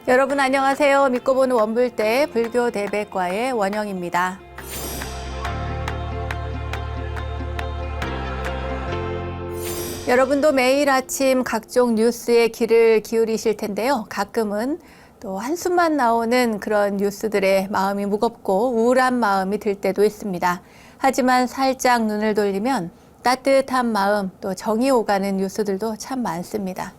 여러분 안녕하세요. 믿고 보는 원불대 불교 대백과의 원영입니다. 여러분도 매일 아침 각종 뉴스에 귀를 기울이실 텐데요. 가끔은 또 한숨만 나오는 그런 뉴스들에 마음이 무겁고 우울한 마음이 들 때도 있습니다. 하지만 살짝 눈을 돌리면 따뜻한 마음, 또 정이 오가는 뉴스들도 참 많습니다.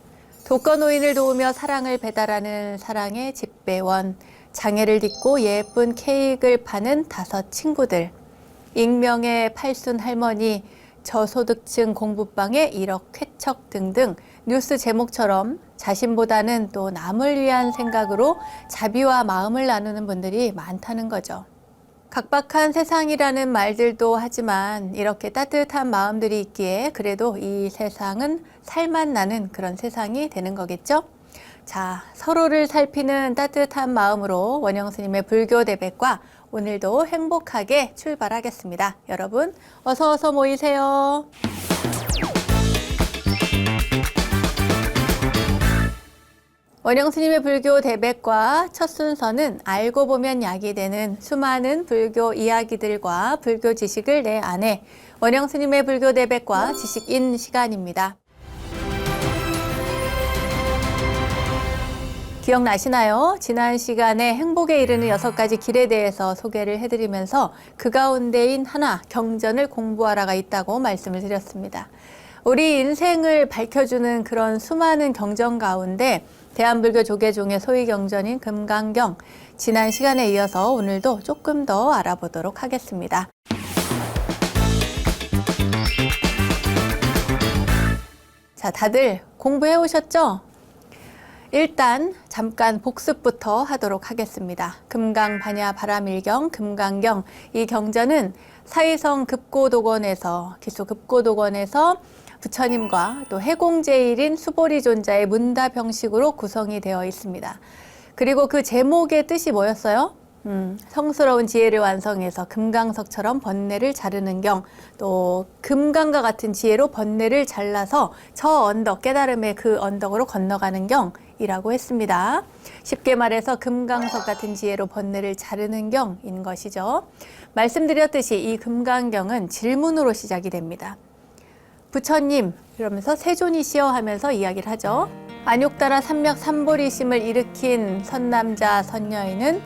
독거노인을 도우며 사랑을 배달하는 사랑의 집배원, 장애를 딛고 예쁜 케이크를 파는 5 친구들, 익명의 팔순 할머니, 저소득층 공부방의 1억 쾌척 등등 뉴스 제목처럼 자신보다는 또 남을 위한 생각으로 자비와 마음을 나누는 분들이 많다는 거죠. 각박한 세상이라는 말들도 하지만 이렇게 따뜻한 마음들이 있기에 그래도 이 세상은 살맛 나는 그런 세상이 되는 거겠죠? 자, 서로를 살피는 따뜻한 마음으로 원영 스님의 불교 대백과 오늘도 행복하게 출발하겠습니다. 여러분 어서 모이세요. 원영 스님의 불교 대백과 첫 순서는 알고 보면 약이 되는 수많은 불교 이야기들과 불교 지식을 내 안에 원영 스님의 불교 대백과 지식인 시간입니다. 기억나시나요? 지난 시간에 행복에 이르는 6가지 길에 대해서 소개를 해드리면서 그 가운데인 하나, 경전을 공부하라가 있다고 말씀을 드렸습니다. 우리 인생을 밝혀주는 그런 수많은 경전 가운데 대한불교 조계종의 소위 경전인 금강경, 지난 시간에 이어서 오늘도 조금 더 알아보도록 하겠습니다. 자, 다들 공부해 오셨죠? 일단 잠깐 복습부터 하도록 하겠습니다. 금강반야 바라밀경, 금강경, 이 경전은 사의성 급고도건에서, 기수 급고도건에서 부처님과 또 해공제일인 수보리존자의 문답 형식으로 구성이 되어 있습니다. 그리고 그 제목의 뜻이 뭐였어요? 성스러운 지혜를 완성해서 금강석처럼 번뇌를 자르는 경, 또 금강과 같은 지혜로 번뇌를 잘라서 저 언덕, 깨달음의 그 언덕으로 건너가는 경이라고 했습니다. 쉽게 말해서 금강석 같은 지혜로 번뇌를 자르는 경인 것이죠. 말씀드렸듯이 이 금강경은 질문으로 시작이 됩니다. 부처님, 이러면서 세존이시여 하면서 이야기를 하죠. 안욕따라 삼맥 삼보리심을 일으킨 선남자 선녀인은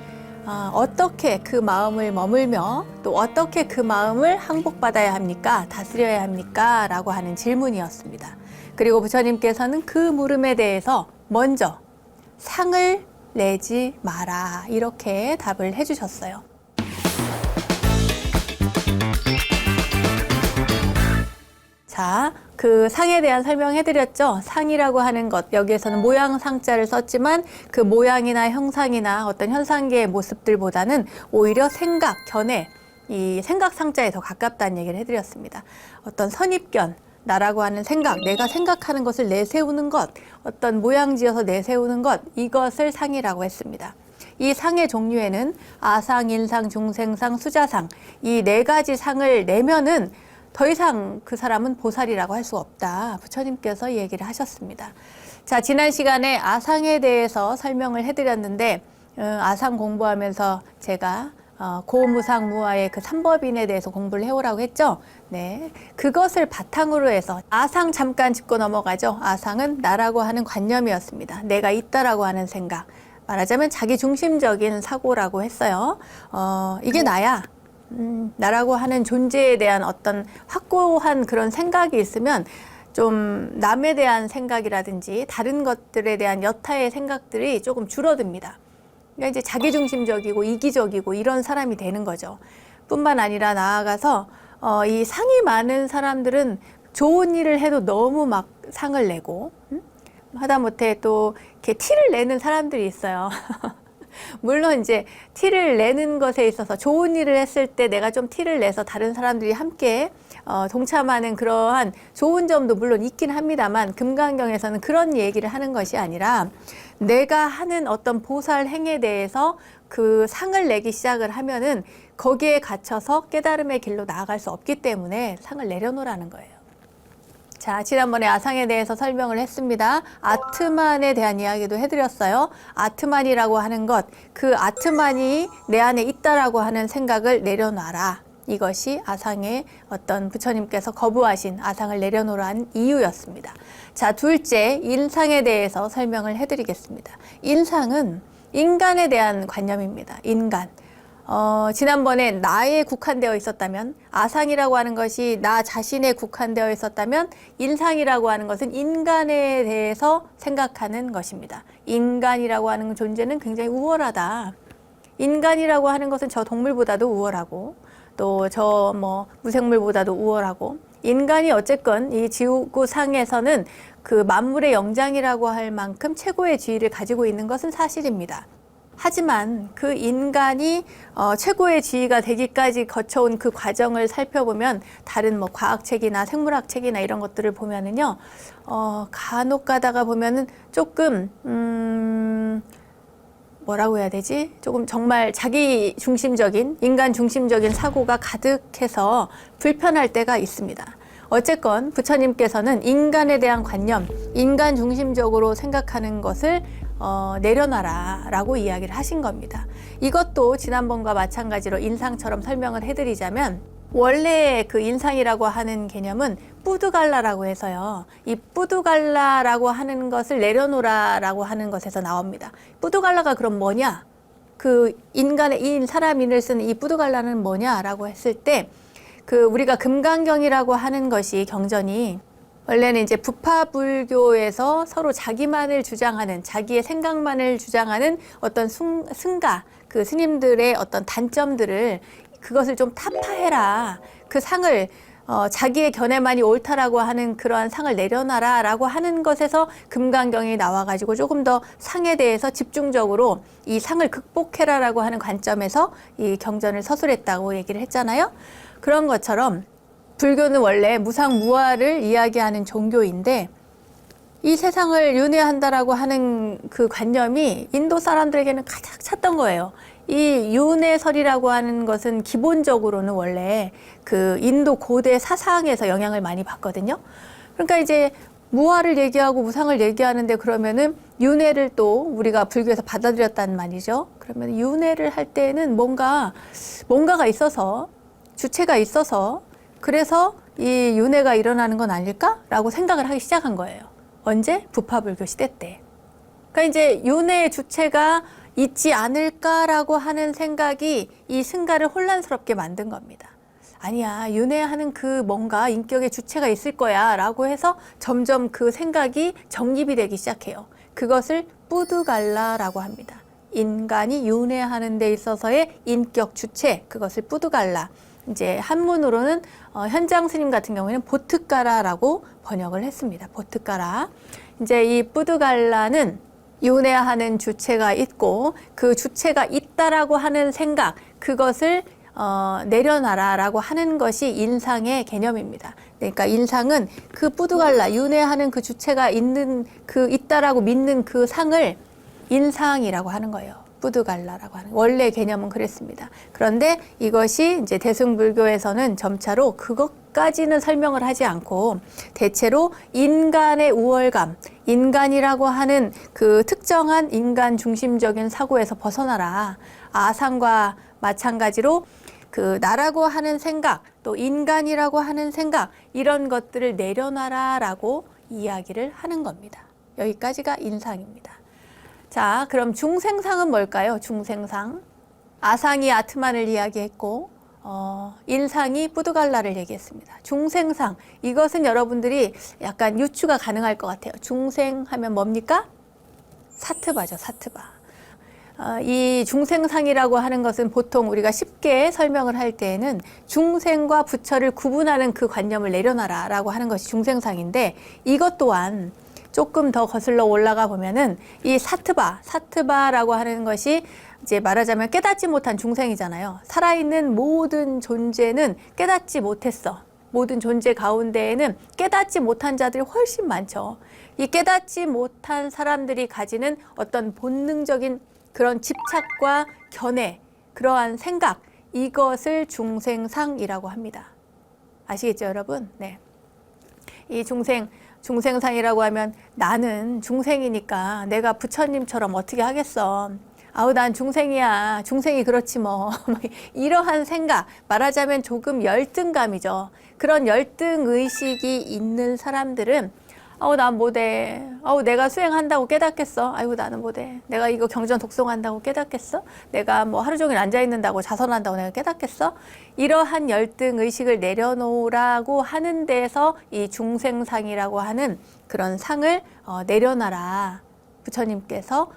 어떻게 그 마음을 머물며 또 어떻게 그 마음을 항복받아야 합니까? 다스려야 합니까? 라고 하는 질문이었습니다. 그리고 부처님께서는 그 물음에 대해서 먼저 상을 내지 마라, 이렇게 답을 해주셨어요. 자, 그 상에 대한 설명해드렸죠. 상이라고 하는 것, 여기에서는 모양 상자를 썼지만 그 모양이나 형상이나 어떤 현상계의 모습들보다는 오히려 생각, 견해, 이 생각 상자에 더 가깝다는 얘기를 해드렸습니다. 어떤 선입견, 나라고 하는 생각, 내가 생각하는 것을 내세우는 것, 어떤 모양 지어서 내세우는 것, 이것을 상이라고 했습니다. 이 상의 종류에는 아상, 인상, 중생상, 수자상, 이 4가지 상을 내면은 더 이상 그 사람은 보살이라고 할 수 없다. 부처님께서 얘기를 하셨습니다. 자, 지난 시간에 아상에 대해서 설명을 해드렸는데 아상 공부하면서 제가 고무상무화의 그 3법인에 대해서 공부를 해오라고 했죠. 네, 그것을 바탕으로 해서 아상 잠깐 짚고 넘어가죠. 아상은 나라고 하는 관념이었습니다. 내가 있다라고 하는 생각, 말하자면 자기 중심적인 사고라고 했어요. 이게 나야. 나라고 하는 존재에 대한 어떤 확고한 그런 생각이 있으면 좀 남에 대한 생각이라든지 다른 것들에 대한 여타의 생각들이 조금 줄어듭니다. 그러니까 이제 자기중심적이고 이기적이고 이런 사람이 되는 거죠. 뿐만 아니라 나아가서 이 상이 많은 사람들은 좋은 일을 해도 너무 막 상을 내고 하다못해 또 이렇게 티를 내는 사람들이 있어요. 물론 이제 티를 내는 것에 있어서 좋은 일을 했을 때 내가 좀 티를 내서 다른 사람들이 함께 동참하는 그러한 좋은 점도 물론 있긴 합니다만, 금강경에서는 그런 얘기를 하는 것이 아니라 내가 하는 어떤 보살 행에 대해서 그 상을 내기 시작을 하면은 거기에 갇혀서 깨달음의 길로 나아갈 수 없기 때문에 상을 내려놓으라는 거예요. 자, 지난번에 아상에 대해서 설명을 했습니다. 아트만에 대한 이야기도 해드렸어요. 아트만이라고 하는 것, 그 아트만이 내 안에 있다라고 하는 생각을 내려놔라. 이것이 아상의 어떤 부처님께서 거부하신 아상을 내려놓으라는 이유였습니다. 자, 둘째, 인상에 대해서 설명을 해드리겠습니다. 인상은 인간에 대한 관념입니다. 인간. 지난번에 나에 국한되어 있었다면, 아상이라고 하는 것이 나 자신에 국한되어 있었다면, 인상이라고 하는 것은 인간에 대해서 생각하는 것입니다. 인간이라고 하는 존재는 굉장히 우월하다. 인간이라고 하는 것은 저 동물보다도 우월하고, 또 저 무생물보다도 우월하고, 인간이 어쨌건 이 지구상에서는 그 만물의 영장이라고 할 만큼 최고의 지위를 가지고 있는 것은 사실입니다. 하지만 그 인간이 최고의 지위가 되기까지 거쳐온 그 과정을 살펴보면 다른 과학책이나 생물학책이나 이런 것들을 보면은요, 간혹 가다가 보면은 조금 뭐라고 해야 되지? 조금 정말 자기 중심적인, 인간 중심적인 사고가 가득해서 불편할 때가 있습니다. 어쨌건 부처님께서는 인간에 대한 관념, 인간 중심적으로 생각하는 것을 내려놔라 라고 이야기를 하신 겁니다. 이것도 지난번과 마찬가지로 인상처럼 설명을 해드리자면, 원래 그 인상이라고 하는 개념은 뿌드갈라라고 해서요, 이 뿌드갈라라고 하는 것을 내려놓으라라고 하는 것에서 나옵니다. 뿌드갈라가 그럼 뭐냐? 그 인간의 사람인을 쓰는 이 뿌드갈라는 뭐냐라고 했을 때, 그 우리가 금강경이라고 하는 것이 경전이 원래는 이제 부파불교에서 서로 자기만을 주장하는, 자기의 생각만을 주장하는 어떤 승가, 그 스님들의 어떤 단점들을, 그것을 좀 타파해라. 그 상을, 자기의 견해만이 옳다라고 하는 그러한 상을 내려놔라 라고 하는 것에서 금강경이 나와가지고 조금 더 상에 대해서 집중적으로 이 상을 극복해라 라고 하는 관점에서 이 경전을 서술했다고 얘기를 했잖아요. 그런 것처럼 불교는 원래 무상무화를 이야기하는 종교인데, 이 세상을 윤회한다라고 하는 그 관념이 인도 사람들에게는 가장 찼던 거예요. 이 윤회설이라고 하는 것은 기본적으로는 원래 그 인도 고대 사상에서 영향을 많이 받거든요. 그러니까 이제 무화를 얘기하고 무상을 얘기하는데, 그러면은 윤회를 또 우리가 불교에서 받아들였단 말이죠. 그러면 윤회를 할 때는 뭔가가 있어서, 주체가 있어서, 그래서 이 윤회가 일어나는 건 아닐까라고 생각을 하기 시작한 거예요. 언제? 부파불교 시대 때. 그러니까 이제 윤회의 주체가 있지 않을까라고 하는 생각이 이 승가를 혼란스럽게 만든 겁니다. 아니야, 윤회하는 그 뭔가 인격의 주체가 있을 거야 라고 해서 점점 그 생각이 정립이 되기 시작해요. 그것을 뿌드갈라라고 합니다. 인간이 윤회하는 데 있어서의 인격 주체, 그것을 뿌드갈라. 이제 한문으로는 현장 스님 같은 경우에는 보트가라라고 번역을 했습니다. 보트가라. 이제 이 뿌드갈라는 윤회하는 주체가 있고, 그 주체가 있다라고 하는 생각, 그것을 내려놔라라고 하는 것이 인상의 개념입니다. 그러니까 인상은 그 뿌드갈라, 윤회하는 그 주체가 있다라고 믿는 그 상을 인상이라고 하는 거예요. 뿌드갈라라고 하는, 원래 개념은 그랬습니다. 그런데 이것이 이제 대승불교에서는 점차로 그것까지는 설명을 하지 않고, 대체로 인간의 우월감, 인간이라고 하는 그 특정한 인간 중심적인 사고에서 벗어나라. 아상과 마찬가지로 그 나라고 하는 생각, 또 인간이라고 하는 생각, 이런 것들을 내려놔라라고 이야기를 하는 겁니다. 여기까지가 인상입니다. 자, 그럼 중생상은 뭘까요? 중생상. 아상이 아트만을 이야기했고, 인상이 뿌드갈라를 얘기했습니다. 중생상. 이것은 여러분들이 약간 유추가 가능할 것 같아요. 중생하면 뭡니까? 사트바죠, 사트바. 이 중생상이라고 하는 것은 보통 우리가 쉽게 설명을 할 때에는 중생과 부처를 구분하는 그 관념을 내려놔라 라고 하는 것이 중생상인데, 이것 또한 조금 더 거슬러 올라가 보면은 이 사트바라고 하는 것이 이제 말하자면 깨닫지 못한 중생이잖아요. 살아있는 모든 존재는 깨닫지 못했어. 모든 존재 가운데에는 깨닫지 못한 자들이 훨씬 많죠. 이 깨닫지 못한 사람들이 가지는 어떤 본능적인 그런 집착과 견해, 그러한 생각, 이것을 중생상이라고 합니다. 아시겠죠, 여러분? 네. 이 중생상이라고 하면 나는 중생이니까 내가 부처님처럼 어떻게 하겠어. 아우, 난 중생이야. 중생이 그렇지 뭐. 이러한 생각, 말하자면 조금 열등감이죠. 그런 열등 의식이 있는 사람들은 아우, 난 못해. 아우, 내가 수행한다고 깨닫겠어. 아이고, 나는 못해. 내가 이거 경전 독송한다고 깨닫겠어? 내가 뭐 하루 종일 앉아있는다고 자선한다고 내가 깨닫겠어? 이러한 열등 의식을 내려놓으라고 하는 데서 이 중생상이라고 하는 그런 상을 내려놔라. 부처님께서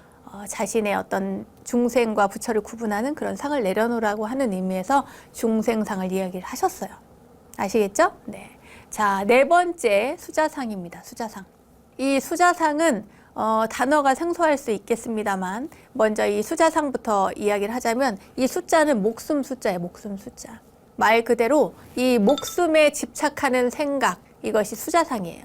자신의 어떤 중생과 부처를 구분하는 그런 상을 내려놓으라고 하는 의미에서 중생상을 이야기를 하셨어요. 아시겠죠? 네. 자, 네 번째 수자상입니다. 수자상. 이 수자상은 단어가 생소할 수 있겠습니다만 먼저 이 수자상부터 이야기를 하자면 이 숫자는 목숨 숫자예요. 목숨 숫자. 말 그대로 이 목숨에 집착하는 생각, 이것이 수자상이에요.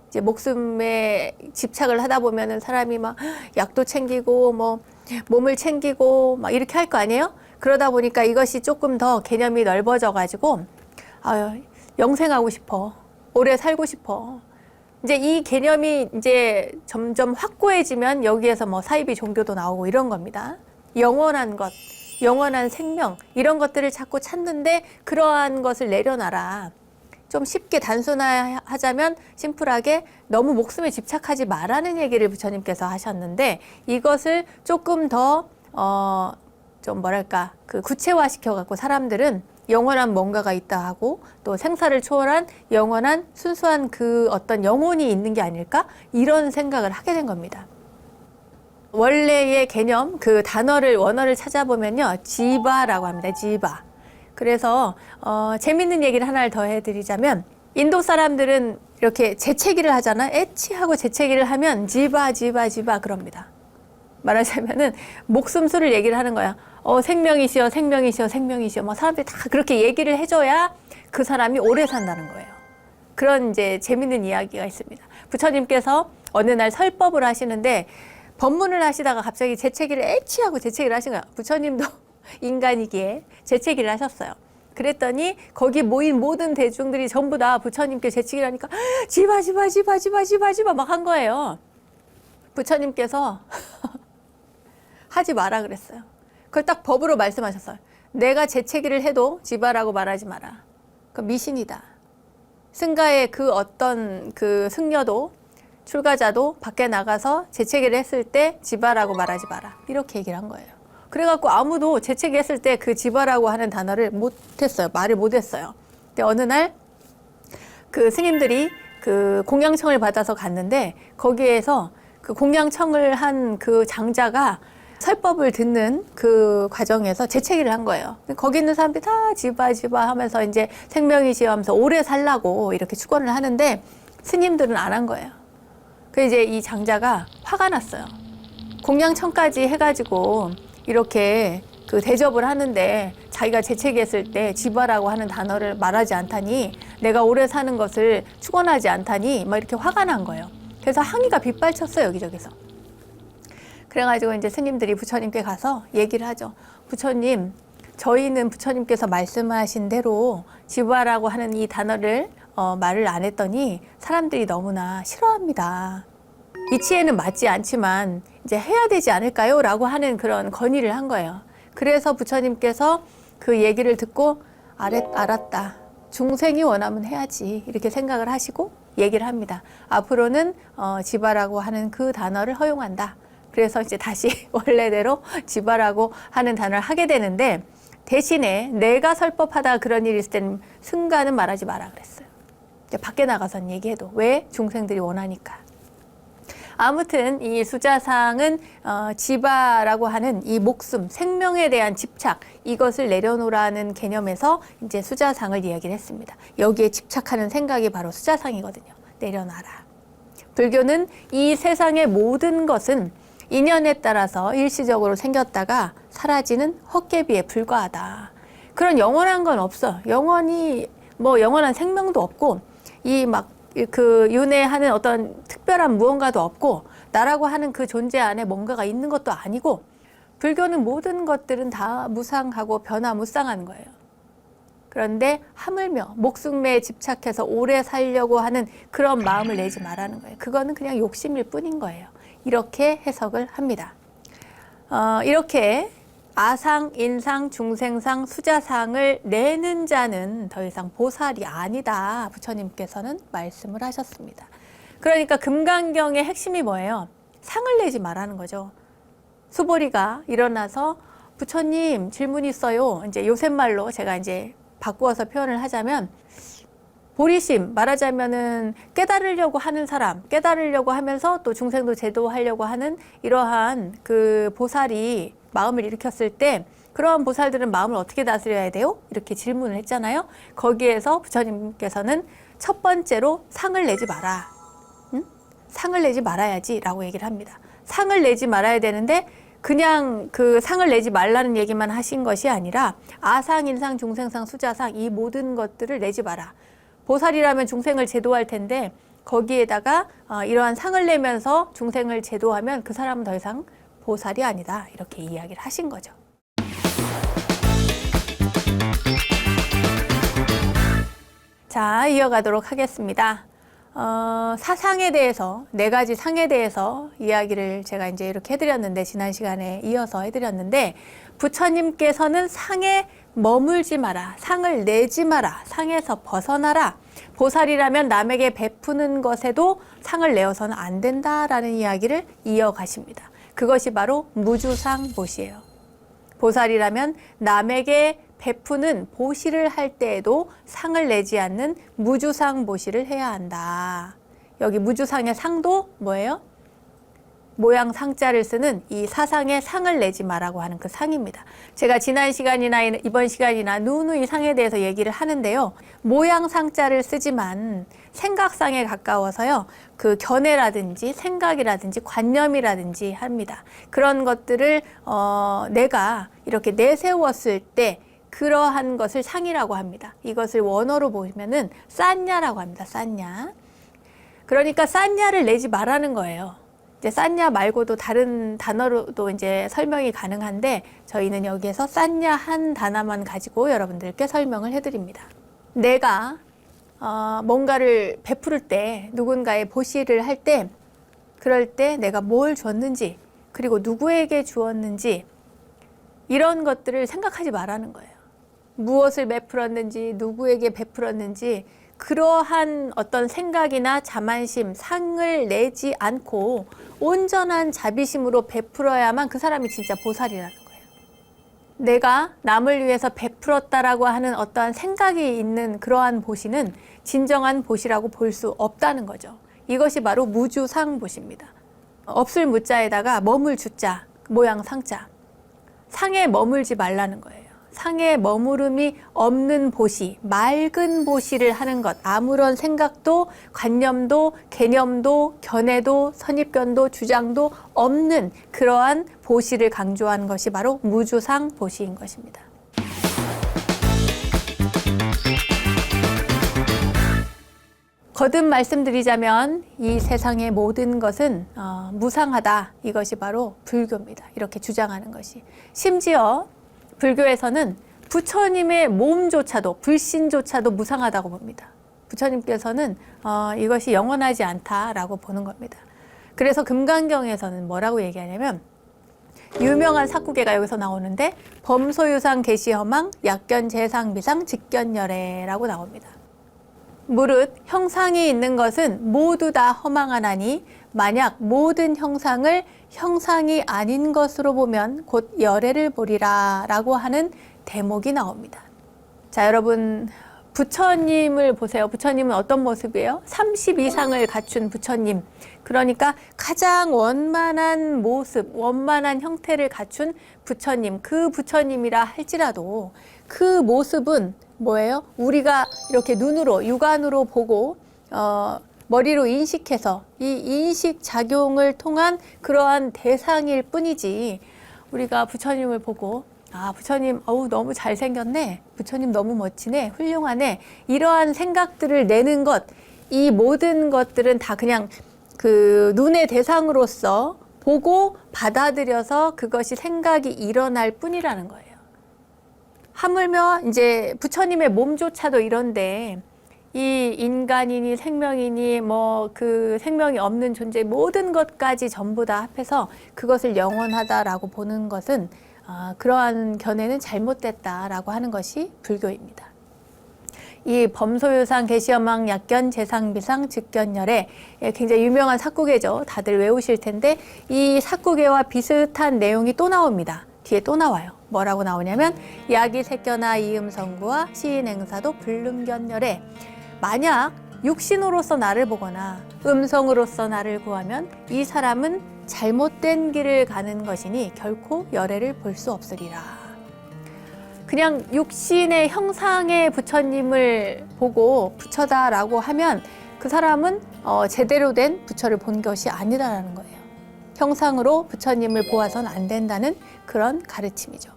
이제 목숨에 집착을 하다 보면은 사람이 막 약도 챙기고 뭐 몸을 챙기고 막 이렇게 할 거 아니에요? 그러다 보니까 이것이 조금 더 개념이 넓어져 가지고 아유, 영생하고 싶어. 오래 살고 싶어. 이제 이 개념이 이제 점점 확고해지면 여기에서 뭐 사이비 종교도 나오고 이런 겁니다. 영원한 것, 영원한 생명, 이런 것들을 자꾸 찾는데 그러한 것을 내려놔라. 좀 쉽게 단순화하자면 심플하게 너무 목숨에 집착하지 말라는 얘기를 부처님께서 하셨는데 이것을 조금 더 좀 뭐랄까 그 구체화 시켜갖고 사람들은 영원한 뭔가가 있다 하고 또 생사를 초월한 영원한 순수한 그 어떤 영혼이 있는 게 아닐까? 이런 생각을 하게 된 겁니다. 원래의 개념, 그 단어를 원어를 찾아보면요. 지바라고 합니다. 지바. 그래서 재밌는 얘기를 하나를 더 해드리자면 인도 사람들은 이렇게 재채기를 하잖아. 에치하고 재채기를 하면 지바 지바 지바 그럽니다. 말하자면은 목숨수를 얘기를 하는 거야. 생명이시여 생명이시여 생명이시여 뭐 사람들이 다 그렇게 얘기를 해줘야 그 사람이 오래 산다는 거예요. 그런 이제 재밌는 이야기가 있습니다. 부처님께서 어느 날 설법을 하시는데 법문을 하시다가 갑자기 재채기를 에치하고 재채기를 하신 거야. 부처님도 인간이기에 재채기를 하셨어요. 그랬더니 거기 모인 모든 대중들이 전부 다 부처님께 재채기를 하니까 지바 지바 지바 지바 지바 지바 막 한 거예요. 부처님께서 하지 마라 그랬어요. 그걸 딱 법으로 말씀하셨어요. 내가 재채기를 해도 지바라고 말하지 마라. 그 미신이다. 승가의 그 어떤 그 승려도 출가자도 밖에 나가서 재채기를 했을 때 지바라고 말하지 마라. 이렇게 얘기를 한 거예요. 그래갖고 아무도 재채기 했을 때 그 지바라고 하는 단어를 못했어요. 말을 못했어요. 근데 어느 날 그 스님들이 그 공양청을 받아서 갔는데 거기에서 그 공양청을 한 그 장자가 설법을 듣는 그 과정에서 재채기를 한 거예요. 거기 있는 사람들이 다 지바 지바 하면서 이제 생명이시여 하면서 오래 살라고 이렇게 축원을 하는데 스님들은 안 한 거예요. 그 이제 이 장자가 화가 났어요. 공양청까지 해가지고 이렇게 그 대접을 하는데 자기가 재채기했을 때 지바라고 하는 단어를 말하지 않다니 내가 오래 사는 것을 축원하지 않다니 막 이렇게 화가 난 거예요. 그래서 항의가 빗발쳤어요, 여기저기서. 그래가지고 이제 스님들이 부처님께 가서 얘기를 하죠. 부처님, 저희는 부처님께서 말씀하신 대로 지바라고 하는 이 단어를 말을 안 했더니 사람들이 너무나 싫어합니다. 이치에는 맞지 않지만 이제 해야 되지 않을까요? 라고 하는 그런 건의를 한 거예요. 그래서 부처님께서 그 얘기를 듣고 알았다. 중생이 원하면 해야지. 이렇게 생각을 하시고 얘기를 합니다. 앞으로는 지바라고 하는 그 단어를 허용한다. 그래서 이제 다시 원래대로 지바라고 하는 단어를 하게 되는데 대신에 내가 설법하다 그런 일이 있을 때는 승가는 말하지 마라 그랬어요. 이제 밖에 나가서는 얘기해도 왜? 중생들이 원하니까. 아무튼 이 수자상은 지바라고 하는 이 목숨, 생명에 대한 집착 이것을 내려놓으라는 개념에서 이제 수자상을 이야기를 했습니다. 여기에 집착하는 생각이 바로 수자상이거든요. 내려놔라. 불교는 이 세상의 모든 것은 인연에 따라서 일시적으로 생겼다가 사라지는 헛개비에 불과하다. 그런 영원한 건 없어. 영원히 뭐 영원한 생명도 없고 이 막 그 윤회하는 어떤 특별한 무언가도 없고 나라고 하는 그 존재 안에 뭔가가 있는 것도 아니고 불교는 모든 것들은 다 무상하고 변화무쌍한 거예요. 그런데 하물며 목숨에 집착해서 오래 살려고 하는 그런 마음을 내지 말라는 거예요. 그거는 그냥 욕심일 뿐인 거예요. 이렇게 해석을 합니다. 이렇게 아상, 인상, 중생상, 수자상을 내는 자는 더 이상 보살이 아니다. 부처님께서는 말씀을 하셨습니다. 그러니까 금강경의 핵심이 뭐예요? 상을 내지 말라는 거죠. 수보리가 일어나서 부처님 질문 있어요. 이제 요새 말로 제가 이제 바꾸어서 표현을 하자면 보리심, 말하자면은 깨달으려고 하는 사람, 깨달으려고 하면서 또 중생도 제도하려고 하는 이러한 그 보살이 마음을 일으켰을 때 그러한 보살들은 마음을 어떻게 다스려야 돼요? 이렇게 질문을 했잖아요. 거기에서 부처님께서는 첫 번째로 상을 내지 마라. 응? 상을 내지 말아야지 라고 얘기를 합니다. 상을 내지 말아야 되는데 그냥 그 상을 내지 말라는 얘기만 하신 것이 아니라 아상, 인상, 중생상, 수자상 이 모든 것들을 내지 마라. 보살이라면 중생을 제도할 텐데 거기에다가 이러한 상을 내면서 중생을 제도하면 그 사람은 더 이상 보살이 아니다. 이렇게 이야기를 하신 거죠. 자, 이어가도록 하겠습니다. 사상에 대해서, 4가지 상에 대해서 이야기를 제가 이제 이렇게 해드렸는데, 지난 시간에 이어서 해드렸는데, 부처님께서는 상에 머물지 마라, 상을 내지 마라, 상에서 벗어나라. 보살이라면 남에게 베푸는 것에도 상을 내어서는 안 된다라는 이야기를 이어가십니다. 그것이 바로 무주상보시예요. 보살이라면 남에게 베푸는 보시를 할 때에도 상을 내지 않는 무주상보시를 해야 한다. 여기 무주상의 상도 뭐예요? 모양 상자를 쓰는 이 사상에 상을 내지 마라고 하는 그 상입니다. 제가 지난 시간이나 이번 시간이나 누누이 상에 대해서 얘기를 하는데요. 모양 상자를 쓰지만 생각상에 가까워서요. 그 견해라든지 생각이라든지 관념이라든지 합니다. 그런 것들을 내가 이렇게 내세웠을 때 그러한 것을 상이라고 합니다. 이것을 원어로 보면은 싼냐라고 합니다. 싼냐. 그러니까 싼냐를 내지 말라는 거예요. 이제 싼냐 말고도 다른 단어로도 이제 설명이 가능한데 저희는 여기에서 싼냐 한 단어만 가지고 여러분들께 설명을 해드립니다. 내가 뭔가를 베풀을 때 누군가의 보시를 할 때 그럴 때 내가 뭘 줬는지 그리고 누구에게 주었는지 이런 것들을 생각하지 말라는 거예요. 무엇을 베풀었는지 누구에게 베풀었는지 그러한 어떤 생각이나 자만심, 상을 내지 않고 온전한 자비심으로 베풀어야만 그 사람이 진짜 보살이라는 거예요. 내가 남을 위해서 베풀었다라고 하는 어떠한 생각이 있는 그러한 보시는 진정한 보시라고 볼 수 없다는 거죠. 이것이 바로 무주상보시입니다. 없을 무자에다가 머물 주자, 모양 상자. 상에 머물지 말라는 거예요. 상에 머무름이 없는 보시, 맑은 보시를 하는 것, 아무런 생각도 관념도 개념도 견해도 선입견도 주장도 없는 그러한 보시를 강조한 것이 바로 무주상 보시인 것입니다. 거듭 말씀드리자면 이 세상의 모든 것은 무상하다. 이것이 바로 불교입니다. 이렇게 주장하는 것이. 심지어 불교에서는 부처님의 몸조차도 불신조차도 무상하다고 봅니다. 부처님께서는 이것이 영원하지 않다라고 보는 겁니다. 그래서 금강경에서는 뭐라고 얘기하냐면 유명한 사구계가 여기서 나오는데 범소유상 계시허망 약견재상비상 직견열애라고 나옵니다. 무릇 형상이 있는 것은 모두 다 허망하나니 만약 모든 형상을 형상이 아닌 것으로 보면 곧 열애를 보리라 라고 하는 대목이 나옵니다. 자, 여러분 부처님을 보세요. 부처님은 어떤 모습이에요? 32상을 갖춘 부처님. 그러니까 가장 원만한 모습, 원만한 형태를 갖춘 부처님. 그 부처님이라 할지라도 그 모습은 뭐예요? 우리가 이렇게 눈으로, 육안으로 보고 머리로 인식해서 이 인식 작용을 통한 그러한 대상일 뿐이지 우리가 부처님을 보고 부처님 너무 잘생겼네, 부처님 너무 멋지네, 훌륭하네 이러한 생각들을 내는 것, 이 모든 것들은 다 그냥 그 눈의 대상으로서 보고 받아들여서 그것이 생각이 일어날 뿐이라는 거예요. 하물며 이제 부처님의 몸조차도 이런데 이 인간이니 생명이니 뭐 그 생명이 없는 존재 모든 것까지 전부 다 합해서 그것을 영원하다라고 보는 것은 그러한 견해는 잘못됐다라고 하는 것이 불교입니다. 이 범소유상 계시여망 약견 재상비상 즉견열애 굉장히 유명한 사구계죠. 다들 외우실 텐데 이 사구계와 비슷한 내용이 또 나옵니다. 뒤에 또 나와요. 뭐라고 나오냐면 야기 색견아 이음성구와 시인행사도 불능견열애 만약 육신으로서 나를 보거나 음성으로서 나를 구하면 이 사람은 잘못된 길을 가는 것이니 결코 열애를 볼 수 없으리라. 그냥 육신의 형상의 부처님을 보고 부처다라고 하면 그 사람은 제대로 된 부처를 본 것이 아니라는 거예요. 형상으로 부처님을 보아서는 안 된다는 그런 가르침이죠.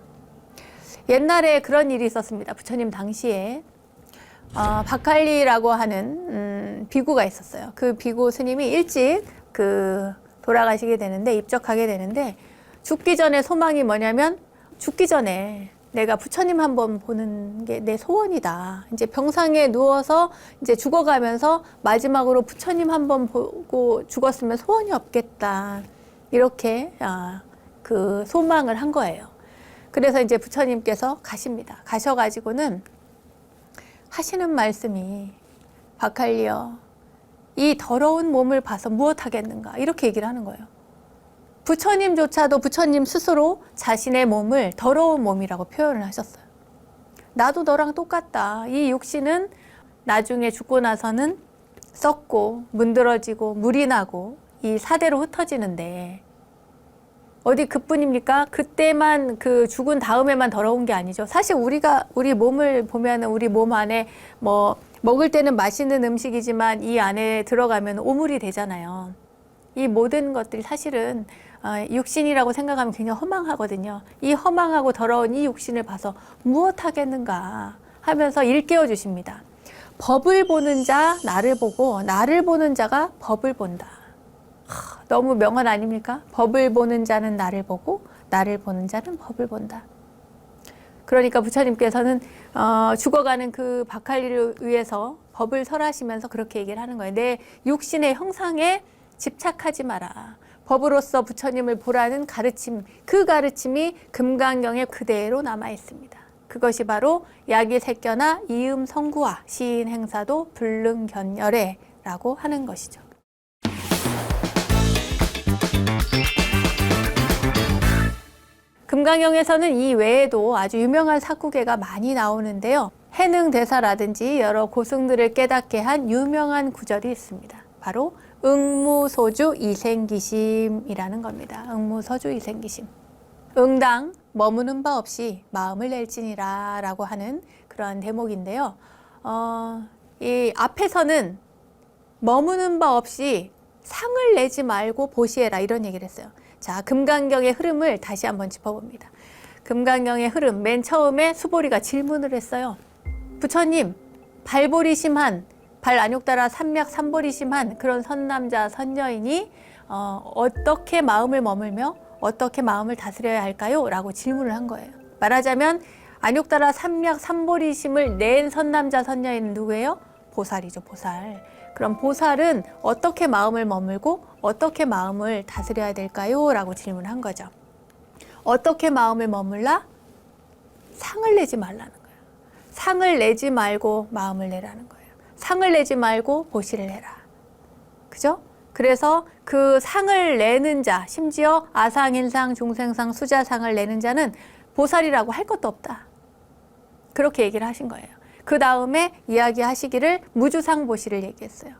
옛날에 그런 일이 있었습니다. 부처님 당시에 박할리라고 하는 비구가 있었어요. 그 비구 스님이 일찍 돌아가시게 되는데 입적하게 되는데 죽기 전에 소망이 뭐냐면 죽기 전에 내가 부처님 한번 보는 게 내 소원이다. 이제 병상에 누워서 이제 죽어가면서 마지막으로 부처님 한번 보고 죽었으면 소원이 없겠다. 이렇게 그 소망을 한 거예요. 그래서 이제 부처님께서 가십니다. 가셔가지고는 하시는 말씀이 박할리여 이 더러운 몸을 봐서 무엇하겠는가 이렇게 얘기를 하는 거예요. 부처님조차도 부처님 스스로 자신의 몸을 더러운 몸이라고 표현을 하셨어요. 나도 너랑 똑같다. 이 육신은 나중에 죽고 나서는 썩고 문드러지고 물이 나고 이 사대로 흩어지는데 어디 그뿐입니까? 그때만 그 죽은 다음에만 더러운 게 아니죠. 사실 우리 몸을 보면 우리 몸 안에 뭐 먹을 때는 맛있는 음식이지만 이 안에 들어가면 오물이 되잖아요. 이 모든 것들이 사실은 육신이라고 생각하면 굉장히 허망하거든요. 이 허망하고 더러운 이 육신을 봐서 무엇하겠는가 하면서 일깨워 주십니다. 법을 보는 자 나를 보고 나를 보는 자가 법을 본다. 너무 명언 아닙니까? 법을 보는 자는 나를 보고 나를 보는 자는 법을 본다. 그러니까 부처님께서는 죽어가는 그 박할리를 위해서 법을 설하시면서 그렇게 얘기를 하는 거예요. 내 육신의 형상에 집착하지 마라. 법으로서 부처님을 보라는 가르침, 그 가르침이 금강경에 그대로 남아 있습니다. 그것이 바로 야기 색견아 이음 성구와 시인 행사도 불능견열애라고 하는 것이죠. 금강경에서는 이 외에도 아주 유명한 사구계가 많이 나오는데요. 해능대사라든지 여러 고승들을 깨닫게 한 유명한 구절이 있습니다. 바로 응무소주 이생기심이라는 겁니다. 응무소주 이생기심. 응당 머무는 바 없이 마음을 낼지니라 라고 하는 그런 대목인데요. 이 앞에서는 머무는 바 없이 상을 내지 말고 보시해라 이런 얘기를 했어요. 자, 금강경의 흐름을 다시 한번 짚어봅니다. 금강경의 흐름, 맨 처음에 수보리가 질문을 했어요. 부처님, 발볼이 심한, 발 안욕 따라 삼맥 삼볼이 심한 그런 선남자, 선녀인이 어떻게 마음을 머물며 어떻게 마음을 다스려야 할까요? 라고 질문을 한 거예요. 말하자면 안욕 따라 삼맥 삼볼이심을 낸 선남자, 선녀인은 누구예요? 보살이죠, 보살. 그럼 보살은 어떻게 마음을 머물고 어떻게 마음을 다스려야 될까요? 라고 질문한 거죠. 어떻게 마음을 머물라? 상을 내지 말라는 거예요. 상을 내지 말고 마음을 내라는 거예요. 상을 내지 말고 보시를 해라. 그죠? 그래서 그 상을 내는 자, 심지어 아상, 인상, 중생상, 수자상을 내는 자는 보살이라고 할 것도 없다. 그렇게 얘기를 하신 거예요. 그 다음에 이야기하시기를 무주상보시를 얘기했어요.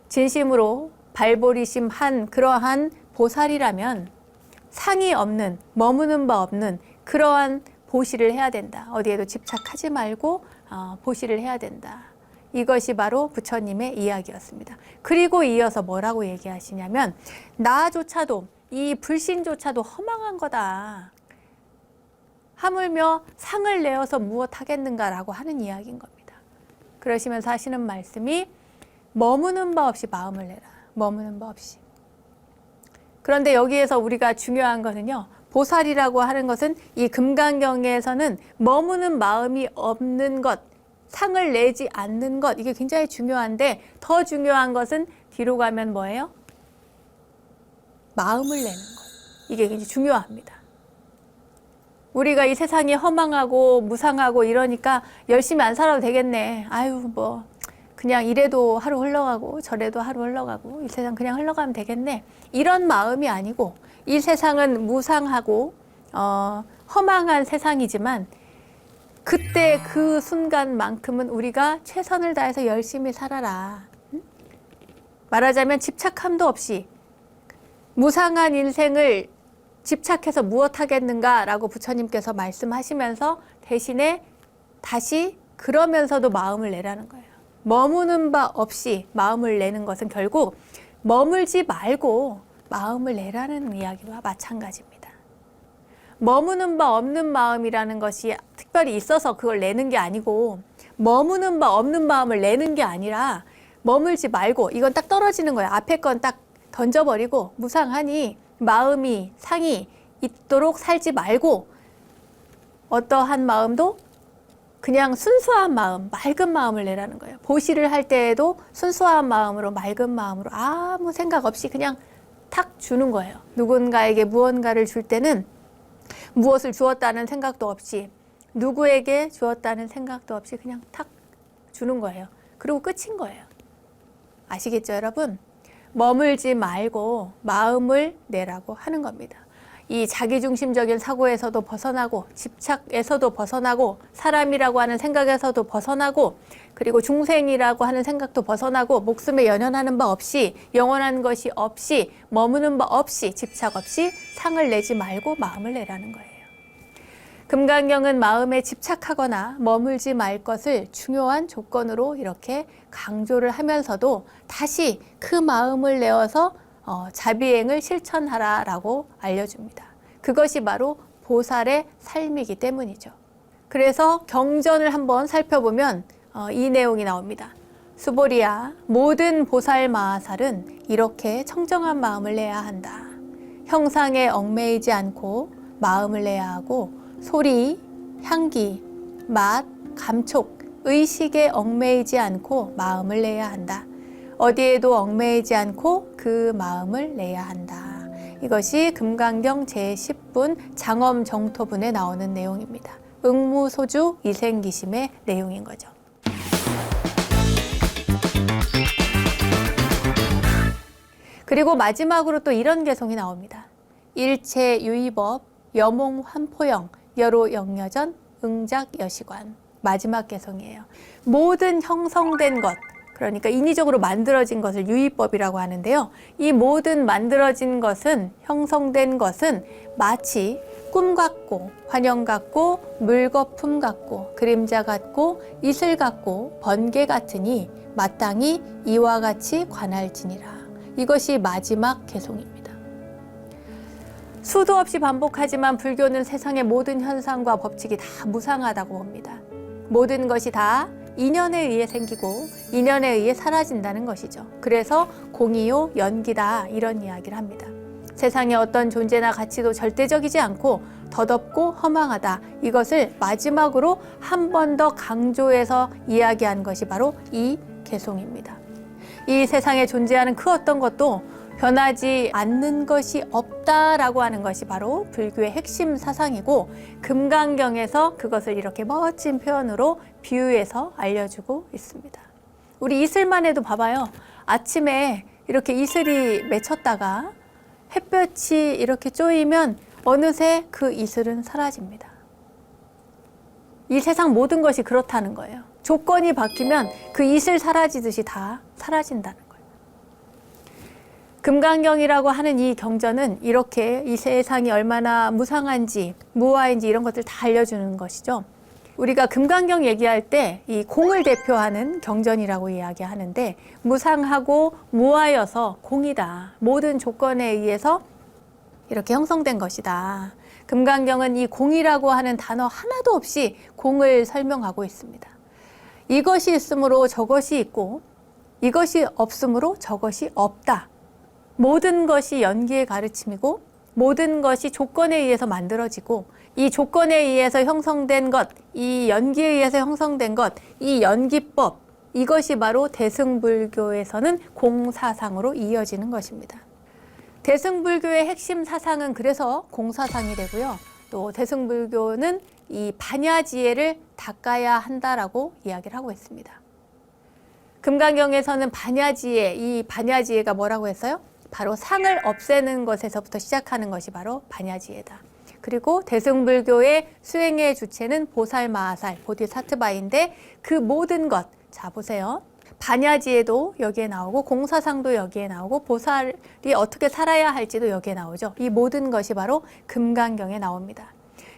진심으로 발보리심한 그러한 보살이라면 상이 없는, 머무는 바 없는 그러한 보시를 해야 된다. 어디에도 집착하지 말고 보시를 해야 된다. 이것이 바로 부처님의 이야기였습니다. 그리고 이어서 뭐라고 얘기하시냐면 나조차도, 이 불신조차도 허망한 거다. 하물며 상을 내어서 무엇하겠는가라고 하는 이야기인 겁니다. 그러시면서 하시는 말씀이 머무는 바 없이 마음을 내라. 머무는 바 없이. 그런데 여기에서 우리가 중요한 거는요. 보살이라고 하는 것은 이 금강경에서는 머무는 마음이 없는 것, 상을 내지 않는 것, 이게 굉장히 중요한데 더 중요한 것은 뒤로 가면 뭐예요? 마음을 내는 것. 이게 굉장히 중요합니다. 우리가 이 세상이 허망하고 무상하고 이러니까 열심히 안 살아도 되겠네. 아유 뭐 그냥 이래도 하루 흘러가고 저래도 하루 흘러가고 이 세상 그냥 흘러가면 되겠네. 이런 마음이 아니고 이 세상은 무상하고 허망한 세상이지만 그때 그 순간만큼은 우리가 최선을 다해서 열심히 살아라. 말하자면 집착함도 없이 무상한 인생을 집착해서 무엇하겠는가라고 부처님께서 말씀하시면서 대신에 다시 그러면서도 마음을 내라는 거예요. 머무는 바 없이 마음을 내는 것은 결국 머물지 말고 마음을 내라는 이야기와 마찬가지입니다. 머무는 바 없는 마음이라는 것이 특별히 있어서 그걸 내는 게 아니고 머무는 바 없는 마음을 내는 게 아니라 머물지 말고 이건 딱 떨어지는 거예요. 앞에 건 딱 던져버리고 무상하니 마음이 상이 있도록 살지 말고 어떠한 마음도 그냥 순수한 마음, 맑은 마음을 내라는 거예요. 보시를 할 때에도 순수한 마음으로 맑은 마음으로 아무 생각 없이 그냥 탁 주는 거예요. 누군가에게 무언가를 줄 때는 무엇을 주었다는 생각도 없이 누구에게 주었다는 생각도 없이 그냥 탁 주는 거예요. 그리고 끝인 거예요. 아시겠죠, 여러분? 머물지 말고 마음을 내라고 하는 겁니다. 이 자기중심적인 사고에서도 벗어나고 집착에서도 벗어나고 사람이라고 하는 생각에서도 벗어나고 그리고 중생이라고 하는 생각도 벗어나고 목숨에 연연하는 바 없이 영원한 것이 없이 머무는 바 없이 집착 없이 상을 내지 말고 마음을 내라는 거예요. 금강경은 마음에 집착하거나 머물지 말 것을 중요한 조건으로 이렇게 강조를 하면서도 다시 그 마음을 내어서 자비행을 실천하라라고 알려줍니다. 그것이 바로 보살의 삶이기 때문이죠. 그래서 경전을 한번 살펴보면 이 내용이 나옵니다. 수보리야, 모든 보살 마하살은 이렇게 청정한 마음을 내야 한다. 형상에 얽매이지 않고 마음을 내야 하고 소리, 향기, 맛, 감촉, 의식에 얽매이지 않고 마음을 내야 한다. 어디에도 얽매이지 않고 그 마음을 내야 한다. 이것이 금강경 제10분 장엄정토분에 나오는 내용입니다. 응무소주 이생기심의 내용인 거죠. 그리고 마지막으로 또 이런 개송이 나옵니다. 일체유의법, 여몽환포영, 여로영여전, 응작여시관. 마지막 개송이에요. 모든 형성된 것, 그러니까 인위적으로 만들어진 것을 유의법이라고 하는데요. 이 모든 만들어진 것은, 형성된 것은 마치 꿈 같고 환영 같고 물거품 같고 그림자 같고 이슬 같고 번개 같으니 마땅히 이와 같이 관할지니라. 이것이 마지막 개송입니다. 수도 없이 반복하지만 불교는 세상의 모든 현상과 법칙이 다 무상하다고 봅니다. 모든 것이 다 인연에 의해 생기고 인연에 의해 사라진다는 것이죠. 그래서 공이요 연기다 이런 이야기를 합니다. 세상의 어떤 존재나 가치도 절대적이지 않고 덧없고 허망하다. 이것을 마지막으로 한 번 더 강조해서 이야기한 것이 바로 이 개송입니다. 이 세상에 존재하는 그 어떤 것도 변하지 않는 것이 없다라고 하는 것이 바로 불교의 핵심 사상이고 금강경에서 그것을 이렇게 멋진 표현으로 비유해서 알려주고 있습니다. 우리 이슬만 해도 봐봐요. 아침에 이렇게 이슬이 맺혔다가 햇볕이 이렇게 쪼이면 어느새 그 이슬은 사라집니다. 이 세상 모든 것이 그렇다는 거예요. 조건이 바뀌면 그 이슬 사라지듯이 다 사라진다는 거예요. 금강경이라고 하는 이 경전은 이렇게 이 세상이 얼마나 무상한지 무아인지 이런 것들 다 알려주는 것이죠. 우리가 금강경 얘기할 때 이 공을 대표하는 경전이라고 이야기하는데 무상하고 무아여서 공이다. 모든 조건에 의해서 이렇게 형성된 것이다. 금강경은 이 공이라고 하는 단어 하나도 없이 공을 설명하고 있습니다. 이것이 있으므로 저것이 있고 이것이 없으므로 저것이 없다. 모든 것이 연기의 가르침이고 모든 것이 조건에 의해서 만들어지고 이 조건에 의해서 형성된 것, 이 연기에 의해서 형성된 것, 이 연기법, 이것이 바로 대승불교에서는 공사상으로 이어지는 것입니다. 대승불교의 핵심 사상은 그래서 공사상이 되고요. 또 대승불교는 이 반야지혜를 닦아야 한다라고 이야기를 하고 있습니다. 금강경에서는 반야지혜, 이 반야지혜가 뭐라고 했어요? 바로 상을 없애는 것에서부터 시작하는 것이 바로 반야지혜다. 그리고 대승불교의 수행의 주체는 보살마하살, 보디사트바인데 그 모든 것, 자 보세요. 반야지혜도 여기에 나오고 공사상도 여기에 나오고 보살이 어떻게 살아야 할지도 여기에 나오죠. 이 모든 것이 바로 금강경에 나옵니다.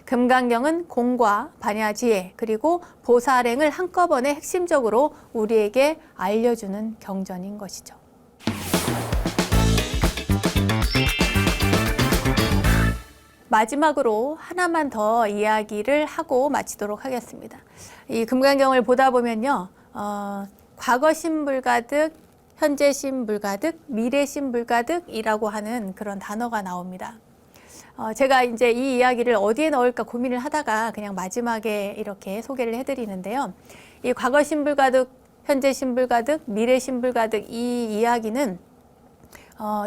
금강경은 공과 반야지혜 그리고 보살행을 한꺼번에 핵심적으로 우리에게 알려주는 경전인 것이죠. 마지막으로 하나만 더 이야기를 하고 마치도록 하겠습니다. 이 금강경을 보다 보면요. 과거심 불가득, 현재심 불가득, 미래심 불가득이라고 하는 그런 단어가 나옵니다. 제가 이제 이 이야기를 어디에 넣을까 고민을 하다가 그냥 마지막에 이렇게 소개를 해드리는데요. 이 과거심 불가득, 현재심 불가득, 미래심 불가득 이 이야기는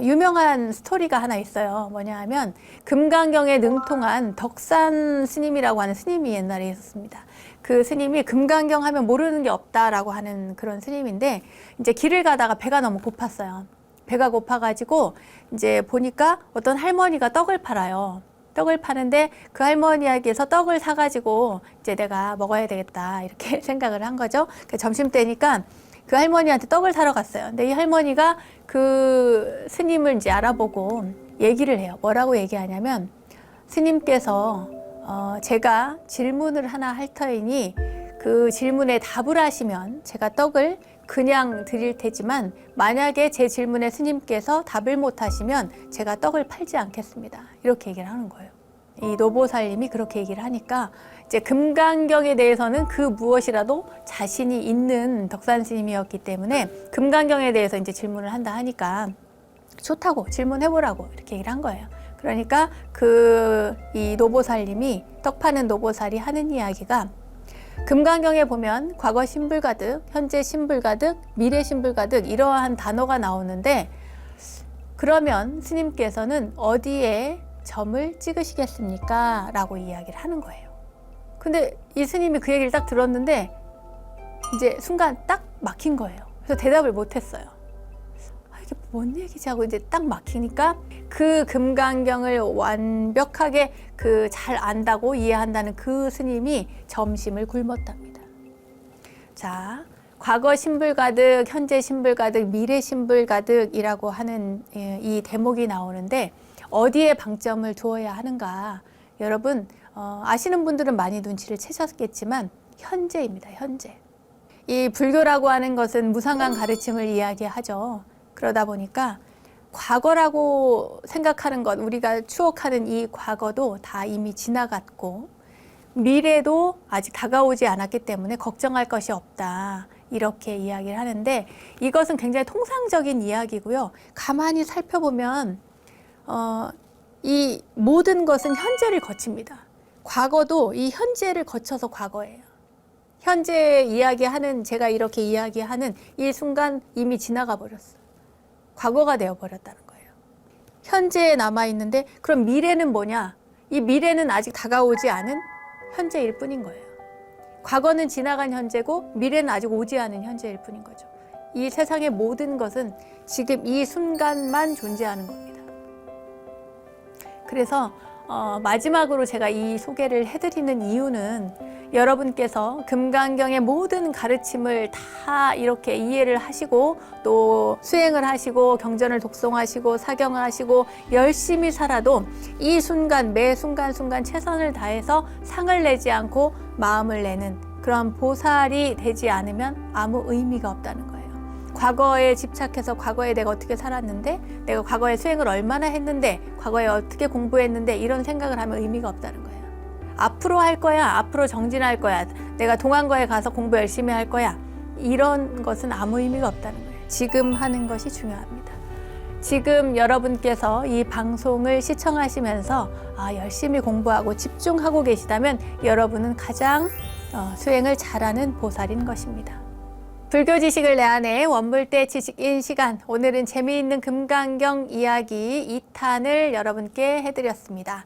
유명한 스토리가 하나 있어요. 뭐냐 하면 금강경에 능통한 덕산 스님이라고 하는 스님이 옛날에 있었습니다. 그 스님이 금강경 하면 모르는 게 없다라고 하는 그런 스님인데 이제 길을 가다가 배가 너무 고팠어요. 배가 고파가지고 이제 보니까 어떤 할머니가 떡을 팔아요. 떡을 파는데 그 할머니에게서 떡을 사가지고 이제 내가 먹어야 되겠다 이렇게 생각을 한 거죠. 점심 때니까 그 할머니한테 떡을 사러 갔어요. 근데 이 할머니가 그 스님을 이제 알아보고 얘기를 해요. 뭐라고 얘기하냐면 스님께서 제가 질문을 하나 할 터이니 그 질문에 답을 하시면 제가 떡을 그냥 드릴 테지만 만약에 제 질문에 스님께서 답을 못 하시면 제가 떡을 팔지 않겠습니다. 이렇게 얘기를 하는 거예요. 이 노보살님이 그렇게 얘기를 하니까 이제 금강경에 대해서는 그 무엇이라도 자신이 있는 덕산 스님이었기 때문에 금강경에 대해서 이제 질문을 한다 하니까 좋다고 질문해보라고 이렇게 얘기를 한 거예요. 그러니까 이 노보살님이 떡 파는 노보살이 하는 이야기가 금강경에 보면 과거 신불가득, 현재 신불가득, 미래 신불가득 이러한 단어가 나오는데 그러면 스님께서는 어디에 점을 찍으시겠습니까? 라고 이야기를 하는 거예요. 근데 이 스님이 그 얘기를 딱 들었는데 이제 순간 딱 막힌 거예요. 그래서 대답을 못했어요. 이게 뭔 얘기지 하고 이제 딱 막히니까 그 금강경을 완벽하게 잘 안다고 이해한다는 그 스님이 점심을 굶었답니다. 자, 과거 신불가득, 현재 신불가득, 미래 신불가득이라고 하는 이 대목이 나오는데 어디에 방점을 두어야 하는가? 여러분 아시는 분들은 많이 눈치를 채셨겠지만 현재입니다. 현재. 이 불교라고 하는 것은 무상한 가르침을 이야기하죠. 그러다 보니까 과거라고 생각하는 것, 우리가 추억하는 이 과거도 다 이미 지나갔고 미래도 아직 다가오지 않았기 때문에 걱정할 것이 없다. 이렇게 이야기를 하는데 이것은 굉장히 통상적인 이야기고요. 가만히 살펴보면 이 모든 것은 현재를 거칩니다. 과거도 이 현재를 거쳐서 과거예요. 현재 이야기하는 제가 이렇게 이야기하는 이 순간 이미 지나가 버렸어요. 과거가 되어버렸다는 거예요. 현재에 남아있는데 그럼 미래는 뭐냐? 이 미래는 아직 다가오지 않은 현재일 뿐인 거예요. 과거는 지나간 현재고 미래는 아직 오지 않은 현재일 뿐인 거죠. 이 세상의 모든 것은 지금 이 순간만 존재하는 겁니다. 그래서 마지막으로 제가 이 소개를 해드리는 이유는 여러분께서 금강경의 모든 가르침을 다 이렇게 이해를 하시고 또 수행을 하시고 경전을 독송하시고 사경을 하시고 열심히 살아도 이 순간 매 순간순간 최선을 다해서 상을 내지 않고 마음을 내는 그런 보살이 되지 않으면 아무 의미가 없다는 거예요. 과거에 집착해서 과거에 내가 어떻게 살았는데 내가 과거에 수행을 얼마나 했는데 과거에 어떻게 공부했는데 이런 생각을 하면 의미가 없다는 거예요. 앞으로 할 거야. 앞으로 정진할 거야. 내가 동안거에 가서 공부 열심히 할 거야. 이런 것은 아무 의미가 없다는 거예요. 지금 하는 것이 중요합니다. 지금 여러분께서 이 방송을 시청하시면서 열심히 공부하고 집중하고 계시다면 여러분은 가장 수행을 잘하는 보살인 것입니다. 불교 지식을 내 안에 원불대 지식인 시간, 오늘은 재미있는 금강경 이야기 2탄을 여러분께 해드렸습니다.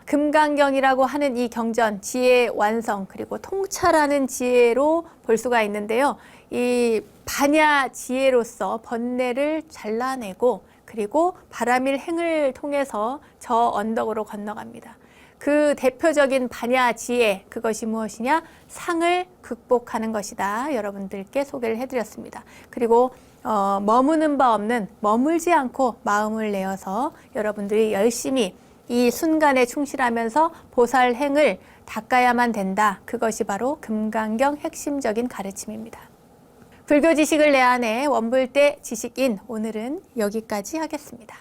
금강경이라고 하는 이 경전, 지혜 완성 그리고 통찰하는 지혜로 볼 수가 있는데요. 이 반야 지혜로서 번뇌를 잘라내고 그리고 바람일 행을 통해서 저 언덕으로 건너갑니다. 그 대표적인 반야 지혜, 그것이 무엇이냐? 상을 극복하는 것이다. 여러분들께 소개를 해드렸습니다. 그리고 머무는 바 없는, 머물지 않고 마음을 내어서 여러분들이 열심히 이 순간에 충실하면서 보살 행을 닦아야만 된다. 그것이 바로 금강경 핵심적인 가르침입니다. 불교 지식을 내 안에 원불대 지식인, 오늘은 여기까지 하겠습니다.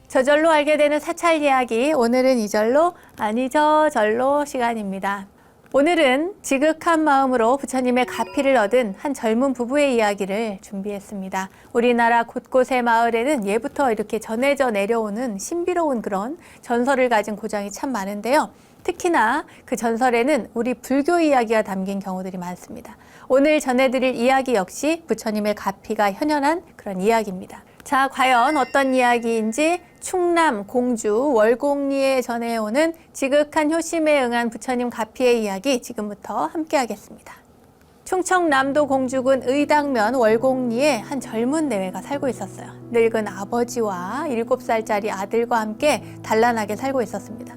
저절로 알게 되는 사찰 이야기, 오늘은 이절로 아니 저절로 시간입니다. 오늘은 지극한 마음으로 부처님의 가피를 얻은 한 젊은 부부의 이야기를 준비했습니다. 우리나라 곳곳의 마을에는 예부터 이렇게 전해져 내려오는 신비로운 그런 전설을 가진 고장이 참 많은데요. 특히나 그 전설에는 우리 불교 이야기가 담긴 경우들이 많습니다. 오늘 전해드릴 이야기 역시 부처님의 가피가 현현한 그런 이야기입니다. 자, 과연 어떤 이야기인지 충남 공주 월곡리에 전해오는 지극한 효심에 응한 부처님 가피의 이야기 지금부터 함께 하겠습니다. 충청남도 공주군 의당면 월곡리에 한 젊은 내외가 살고 있었어요. 늙은 아버지와 7살짜리 아들과 함께 단란하게 살고 있었습니다.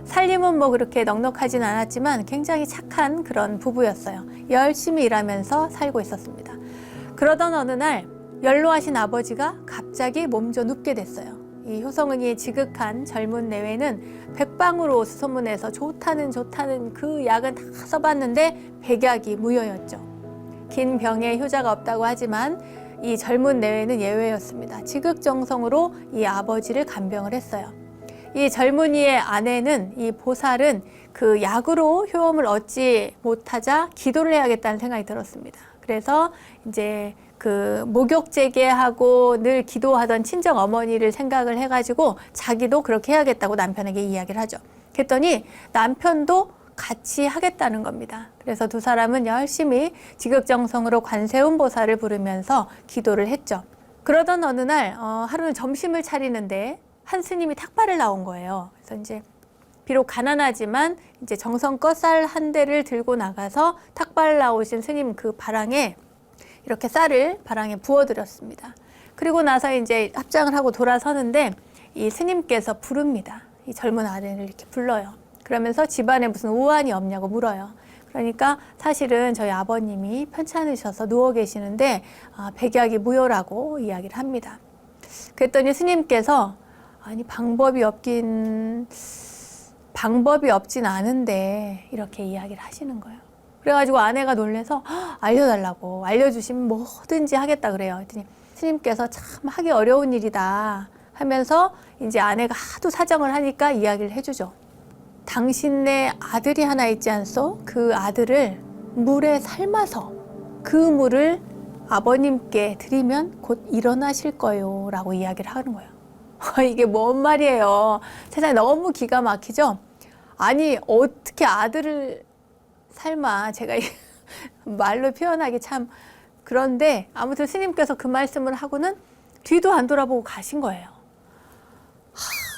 살림은 뭐 그렇게 넉넉하진 않았지만 굉장히 착한 그런 부부였어요. 열심히 일하면서 살고 있었습니다. 그러던 어느 날 연로하신 아버지가 갑자기 몸져 눕게 됐어요. 이 효성은이의 지극한 젊은 내외는 백방으로 수소문해서 좋다는 그 약은 다 써봤는데 백약이 무효였죠. 긴 병에 효자가 없다고 하지만 이 젊은 내외는 예외였습니다. 지극정성으로 이 아버지를 간병을 했어요. 이 젊은이의 아내는, 이 보살은 그 약으로 효험을 얻지 못하자 기도를 해야겠다는 생각이 들었습니다. 그래서 이제 그 목욕제계하고 늘 기도하던 친정 어머니를 생각을 해가지고 자기도 그렇게 해야겠다고 남편에게 이야기를 하죠. 그랬더니 남편도 같이 하겠다는 겁니다. 그래서 두 사람은 열심히 지극정성으로 관세음 보살을 부르면서 기도를 했죠. 그러던 어느 날 하루는 점심을 차리는데 한 스님이 탁발을 나온 거예요. 그래서 이제 비록 가난하지만 이제 정성껏 쌀 한 대를 들고 나가서 탁발 나오신 스님 그 바랑에 이렇게 쌀을 바랑에 부어드렸습니다. 그리고 나서 이제 합장을 하고 돌아서는데 이 스님께서 부릅니다. 이 젊은 아내를 이렇게 불러요. 그러면서 집안에 무슨 우환이 없냐고 물어요. 그러니까 사실은 저희 아버님이 편찮으셔서 누워 계시는데 백약이 무효라고 이야기를 합니다. 그랬더니 스님께서 아니 방법이 없진 않은데 이렇게 이야기를 하시는 거예요. 그래가지고 아내가 놀래서 알려달라고, 알려주시면 뭐든지 하겠다 그래요. 그랬더니 스님께서 참 하기 어려운 일이다 하면서 이제 아내가 하도 사정을 하니까 이야기를 해주죠. 당신네 아들이 하나 있지 않소? 그 아들을 물에 삶아서 그 물을 아버님께 드리면 곧 일어나실 거예요 라고 이야기를 하는 거예요. 이게 뭔 말이에요. 세상에 너무 기가 막히죠? 아니 어떻게 아들을 삶아, 제가 말로 표현하기 참 그런데 아무튼 스님께서 그 말씀을 하고는 뒤도 안 돌아보고 가신 거예요.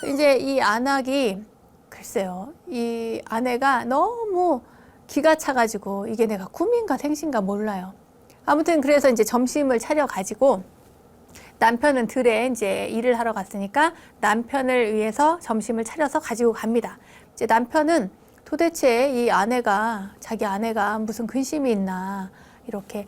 이제 이 안악이 글쎄요, 이 아내가 너무 기가 차가지고 이게 내가 꿈인가 생신가 몰라요. 아무튼 그래서 이제 점심을 차려가지고 남편은 들에 이제 일을 하러 갔으니까 남편을 위해서 점심을 차려서 가지고 갑니다. 이제 남편은 도대체 이 아내가, 자기 아내가 무슨 근심이 있나, 이렇게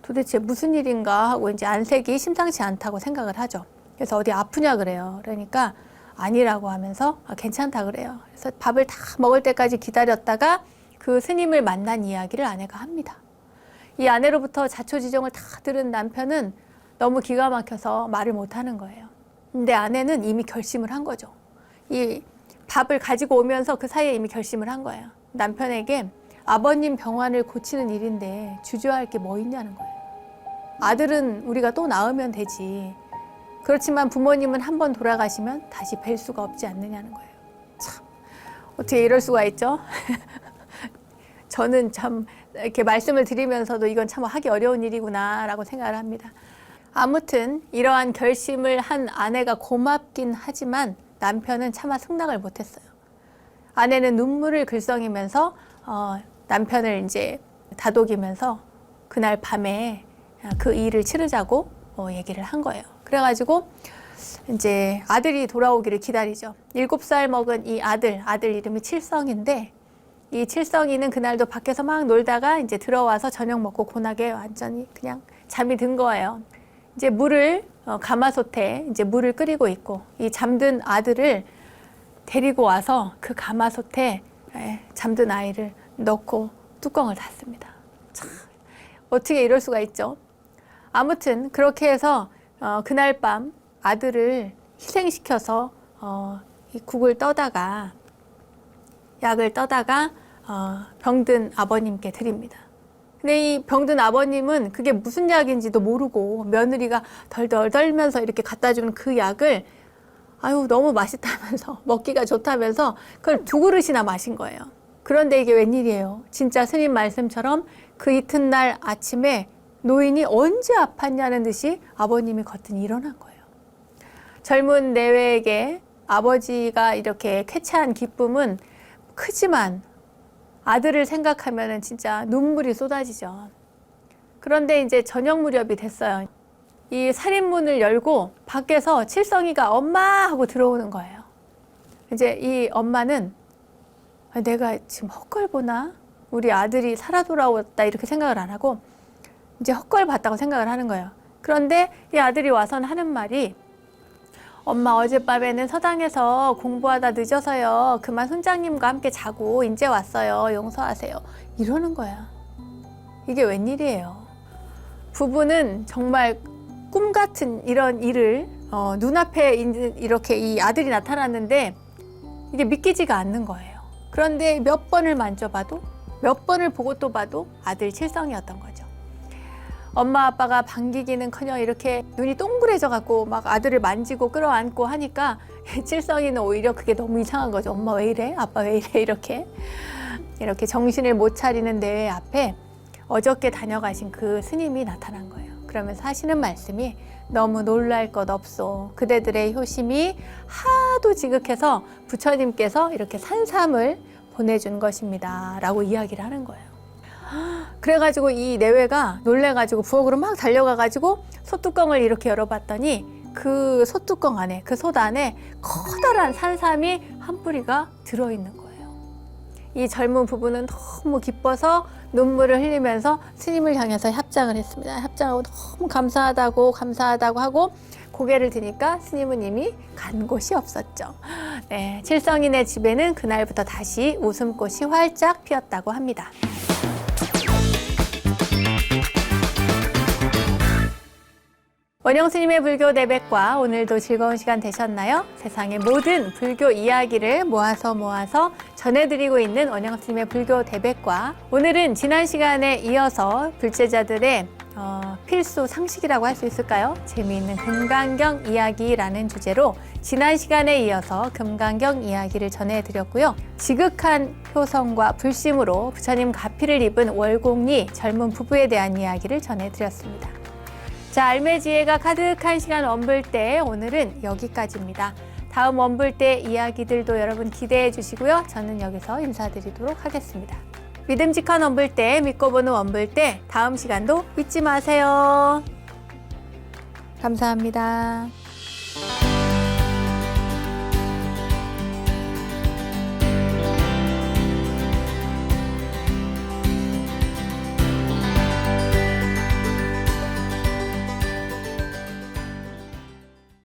도대체 무슨 일인가 하고 이제 안색이 심상치 않다고 생각을 하죠. 그래서 어디 아프냐 그래요. 그러니까 아니라고 하면서 괜찮다 그래요. 그래서 밥을 다 먹을 때까지 기다렸다가 그 스님을 만난 이야기를 아내가 합니다. 이 아내로부터 자초지종을 다 들은 남편은 너무 기가 막혀서 말을 못 하는 거예요. 근데 아내는 이미 결심을 한 거죠. 이 밥을 가지고 오면서 그 사이에 이미 결심을 한 거예요. 남편에게 아버님 병환을 고치는 일인데 주저할 게 뭐 있냐는 거예요. 아들은 우리가 또 낳으면 되지. 그렇지만 부모님은 한 번 돌아가시면 다시 뵐 수가 없지 않느냐는 거예요. 참, 어떻게 이럴 수가 있죠? 저는 참 이렇게 말씀을 드리면서도 이건 참 하기 어려운 일이구나라고 생각을 합니다. 아무튼 이러한 결심을 한 아내가 고맙긴 하지만 남편은 차마 승낙을 못했어요. 아내는 눈물을 글썽이면서 남편을 이제 다독이면서 그날 밤에 그 일을 치르자고 얘기를 한 거예요. 그래가지고 이제 아들이 돌아오기를 기다리죠. 7살 먹은 이 아들 이름이 칠성인데, 이 칠성이는 그날도 밖에서 막 놀다가 이제 들어와서 저녁 먹고 고나게 완전히 그냥 잠이 든 거예요. 이제 물을 가마솥에 이제 물을 끓이고 있고, 이 잠든 아들을 데리고 와서 그 가마솥에 잠든 아이를 넣고 뚜껑을 닫습니다. 참, 어떻게 이럴 수가 있죠? 아무튼 그렇게 해서 그날 밤 아들을 희생시켜서 이 국을 떠다가, 약을 떠다가 병든 아버님께 드립니다. 근데 이 병든 아버님은 그게 무슨 약인지도 모르고 며느리가 덜덜 떨면서 이렇게 갖다 주는 그 약을 아유 너무 맛있다면서 먹기가 좋다면서 그걸 2그릇이나 마신 거예요. 그런데 이게 웬일이에요. 진짜 스님 말씀처럼 그 이튿날 아침에 노인이 언제 아팠냐는 듯이 아버님이 거뜬히 일어난 거예요. 젊은 내외에게 아버지가 이렇게 쾌차한 기쁨은 크지만 아들을 생각하면 진짜 눈물이 쏟아지죠. 그런데 이제 저녁 무렵이 됐어요. 이 살인문을 열고 밖에서 칠성이가 엄마 하고 들어오는 거예요. 이제 이 엄마는 내가 지금 헛걸 보나? 우리 아들이 살아 돌아왔다 이렇게 생각을 안 하고 이제 헛걸 봤다고 생각을 하는 거예요. 그런데 이 아들이 와서는 하는 말이 엄마 어젯밤에는 서당에서 공부하다 늦어서요. 그만 손장님과 함께 자고 이제 왔어요. 용서하세요. 이러는 거야. 이게 웬일이에요. 부부는 정말 꿈 같은 이런 일을 눈앞에 이렇게 이 아들이 나타났는데 이게 믿기지가 않는 거예요. 그런데 몇 번을 만져봐도 몇 번을 보고 또 봐도 아들 칠성이었던 거죠. 엄마 아빠가 반기기는커녕 이렇게 눈이 동그래져 갖고 막 아들을 만지고 끌어안고 하니까 칠성이는 오히려 그게 너무 이상한 거죠. 엄마 왜 이래? 아빠 왜 이래? 이렇게 정신을 못 차리는 내 앞에 어저께 다녀가신 그 스님이 나타난 거예요. 그러면서 하시는 말씀이 너무 놀랄 것 없소. 그대들의 효심이 하도 지극해서 부처님께서 이렇게 산삼을 보내준 것입니다. 라고 이야기를 하는 거예요. 그래가지고 이 내외가 놀래가지고 부엌으로 막 달려가가지고 솥뚜껑을 이렇게 열어봤더니 그 솥뚜껑 안에, 그 솥 안에 커다란 산삼이 한 뿌리가 들어있는 거예요. 이 젊은 부부는 너무 기뻐서 눈물을 흘리면서 스님을 향해서 합장을 했습니다. 합장하고 너무 감사하다고 하고 고개를 드니까 스님은 이미 간 곳이 없었죠. 네, 칠성인의 집에는 그날부터 다시 웃음꽃이 활짝 피었다고 합니다. 원영스님의 불교 대백과 오늘도 즐거운 시간 되셨나요? 세상의 모든 불교 이야기를 모아서 전해드리고 있는 원영스님의 불교 대백과, 오늘은 지난 시간에 이어서 불제자들의 필수 상식이라고 할 수 있을까요? 재미있는 금강경 이야기라는 주제로 지난 시간에 이어서 금강경 이야기를 전해드렸고요. 지극한 효성과 불심으로 부처님 가피를 입은 월곡리 젊은 부부에 대한 이야기를 전해드렸습니다. 자, 알매지혜가 가득한 시간 원불대, 오늘은 여기까지입니다. 다음 원불대 이야기들도 여러분 기대해 주시고요. 저는 여기서 인사드리도록 하겠습니다. 믿음직한 원불대, 믿고 보는 원불대, 다음 시간도 잊지 마세요. 감사합니다.